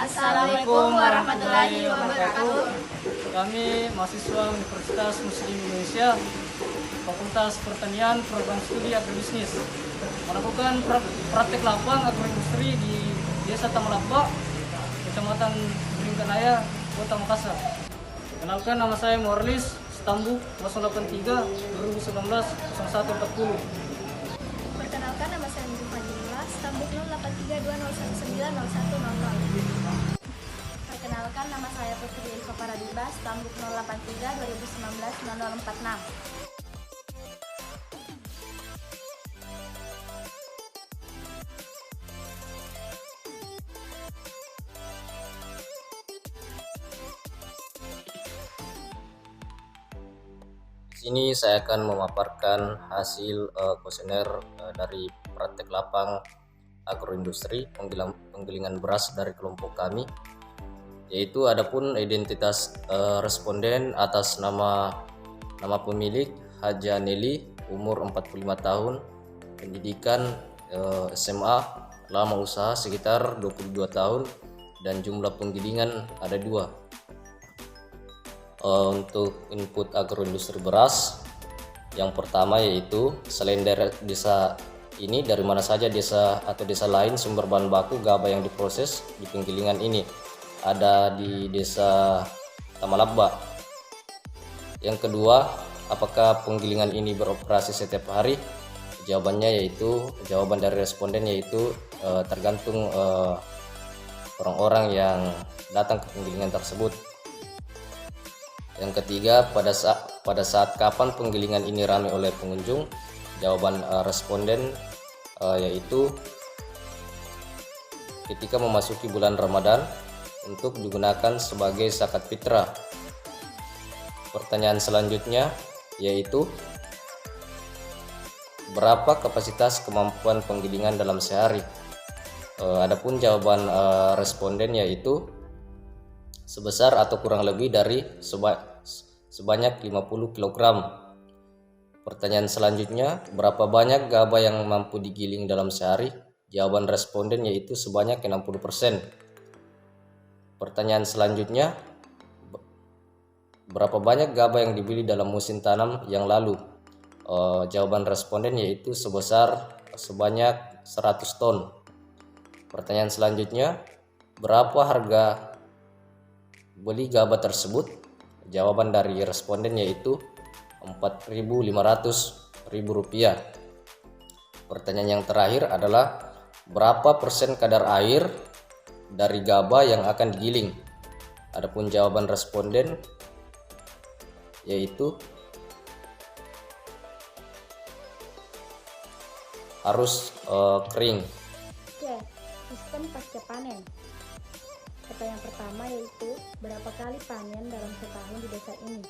Assalamualaikum warahmatullahi wabarakatuh. Kami mahasiswa Universitas Muslim Indonesia, Fakultas Pertanian, Program Studi Agribisnis, melakukan praktek lapang agroindustri di Desa Tamalapa, Kecamatan Beringkanaya, Kota Makassar. Kenalkan, nama saya Morlis, Stambuk 083 2019 0140. Perkenalkan, nama saya Nurul Fadila, Stambuk 083 2019 0100. Perkenalkan, nama saya Putri Elva Paradiba, Stambuk 083 2019 0046. Di sini saya akan memaparkan hasil kuesioner dari praktek lapang agroindustri penggilingan beras dari kelompok kami, yaitu adapun identitas responden atas nama pemilik Haja Nelly, umur 45 tahun, pendidikan SMA, lama usaha sekitar 22 tahun, dan jumlah penggilingan ada 2. Untuk input agroindustri beras, yang pertama yaitu selain dari desa ini, dari mana saja desa atau desa lain sumber bahan baku gabah yang diproses di penggilingan ini? Ada di Desa Tamalapa. Yang kedua, apakah penggilingan ini beroperasi setiap hari? Jawaban dari responden yaitu tergantung orang-orang yang datang ke penggilingan tersebut. Yang ketiga, pada saat kapan penggilingan ini ramai oleh pengunjung? Jawaban responden yaitu ketika memasuki bulan Ramadan untuk digunakan sebagai zakat fitrah. Pertanyaan selanjutnya yaitu berapa kapasitas kemampuan penggilingan dalam sehari? Adapun jawaban responden yaitu sebesar atau kurang lebih dari sebanyak 50 kg. Pertanyaan selanjutnya, berapa banyak gabah yang mampu digiling dalam sehari? Jawaban responden yaitu sebanyak 60%. Pertanyaan selanjutnya, berapa banyak gabah yang dibeli dalam musim tanam yang lalu? Jawaban responden yaitu sebanyak 100 ton. Pertanyaan selanjutnya, berapa harga beli gabah tersebut? Jawaban dari responden yaitu Rp4.500.000. Pertanyaan yang terakhir adalah berapa persen kadar air dari gabah yang akan digiling? Adapun jawaban responden yaitu harus kering. C. Sistem pasca panen. Pertanyaan pertama yaitu berapa kali panen dalam setahun di desa ini?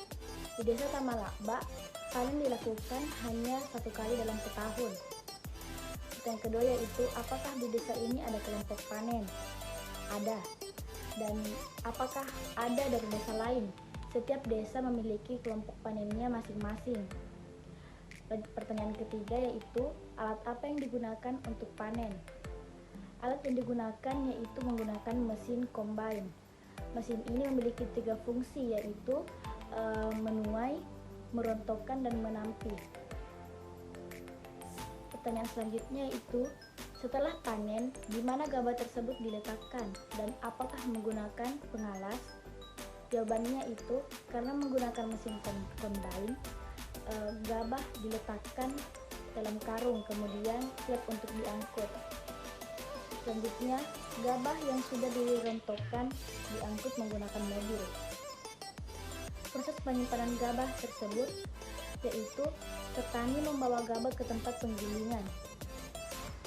Di Desa Tamalapa, panen dilakukan hanya 1 kali dalam setahun. Pertanyaan kedua yaitu apakah di desa ini ada kelompok panen? Ada. Dan apakah ada dari desa lain? Setiap desa memiliki kelompok panennya masing-masing. Pertanyaan ketiga yaitu alat apa yang digunakan untuk panen? Alat yang digunakan yaitu menggunakan mesin combine. Mesin ini memiliki 3 fungsi yaitu menuai, merontokkan, dan menampi. Pertanyaan selanjutnya yaitu setelah panen, di mana gabah tersebut diletakkan dan apakah menggunakan pengalas? Jawabannya itu karena menggunakan mesin combine, gabah diletakkan dalam karung kemudian siap untuk diangkut. Selanjutnya, gabah yang sudah dirontokkan diangkut menggunakan mobil. Proses penyimpanan gabah tersebut yaitu petani membawa gabah ke tempat penggilingan.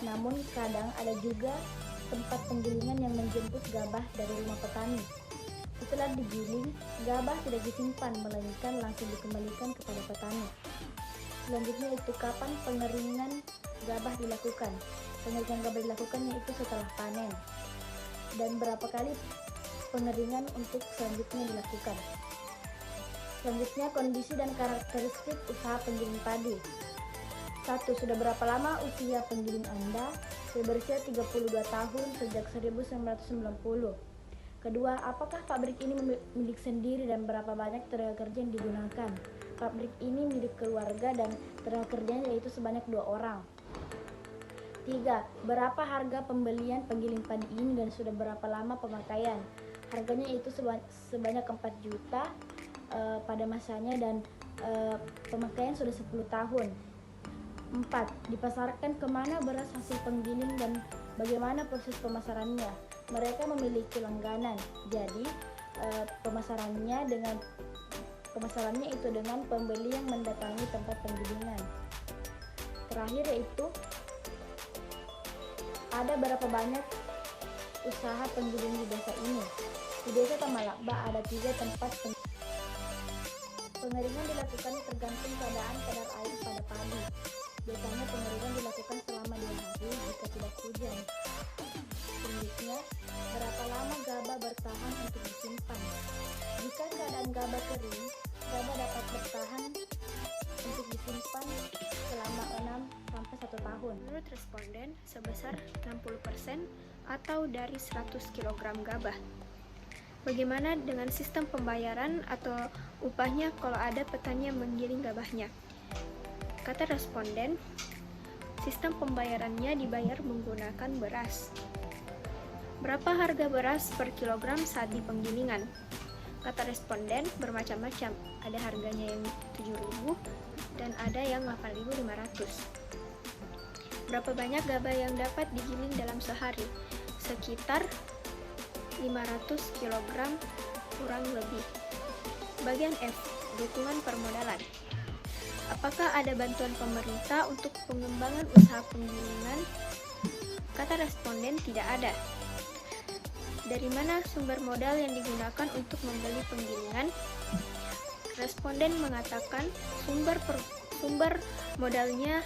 Namun kadang ada juga tempat penggilingan yang menjemput gabah dari rumah petani. Setelah digiling, gabah tidak disimpan melainkan langsung dikembalikan kepada petani. Selanjutnya itu kapan pengeringan gabah dilakukan? Pengeringan gabah dilakukan yaitu setelah panen. Dan berapa kali pengeringan untuk selanjutnya dilakukan? Selanjutnya, kondisi dan karakteristik usaha penggiling padi. 1. Sudah berapa lama usia penggiling Anda? Saya berusia 32 tahun sejak 1990. Kedua, apakah pabrik ini milik sendiri dan berapa banyak tenaga kerja yang digunakan? Pabrik ini milik keluarga dan tenaga kerjanya yaitu sebanyak 2 orang. 3. Berapa harga pembelian penggiling padi ini dan sudah berapa lama pemakaian? Harganya itu sebanyak 4 juta pada masanya dan pemakaian sudah 10 tahun. 4. Dipasarkan kemana beras hasil penggiling dan bagaimana proses pemasarannya? Mereka memiliki langganan, jadi pemasarannya itu dengan pembeli yang mendatangi tempat penggilingan. Terakhir yaitu ada berapa banyak usaha penggiling di desa ini? Di desa Tamalakba ada 3 tempat pengeringan dilakukan tergantung keadaan kadar air pada padi. Biasanya pengeringan dilakukan selama 2 hari jika tidak hujan. Selanjutnya, berapa lama gabah bertahan untuk disimpan? Jika keadaan gabah kering, gabah dapat bertahan untuk disimpan selama 6-1 tahun. Menurut responden, sebesar 60% atau dari 100 kg gabah. Bagaimana dengan sistem pembayaran atau upahnya kalau ada petani yang menggiling gabahnya? Kata responden, sistem pembayarannya dibayar menggunakan beras. Berapa harga beras per kilogram saat di penggilingan? Kata responden, bermacam-macam. Ada harganya yang 7.000 dan ada yang 8.500. Berapa banyak gabah yang dapat digiling dalam sehari? Sekitar 500 kg kurang lebih. Bagian F, dukungan permodalan. Apakah ada bantuan pemerintah untuk pengembangan usaha penggilingan? Kata responden, tidak ada. Dari mana sumber modal yang digunakan untuk membeli penggilingan? Responden mengatakan sumber modalnya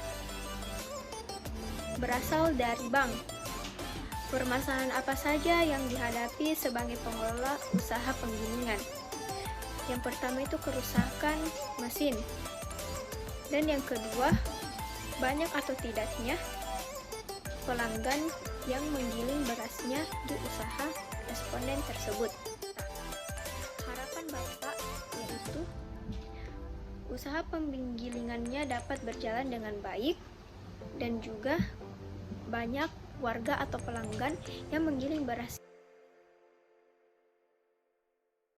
berasal dari bank. Permasalahan apa saja yang dihadapi sebagai pengelola usaha penggilingan? Yang pertama itu kerusakan mesin. Dan yang kedua, banyak atau tidaknya pelanggan yang menggiling berasnya di usaha responden tersebut. Harapan Bapak yaitu usaha penggilingannya dapat berjalan dengan baik dan juga banyak warga atau pelanggan yang menggiling beras.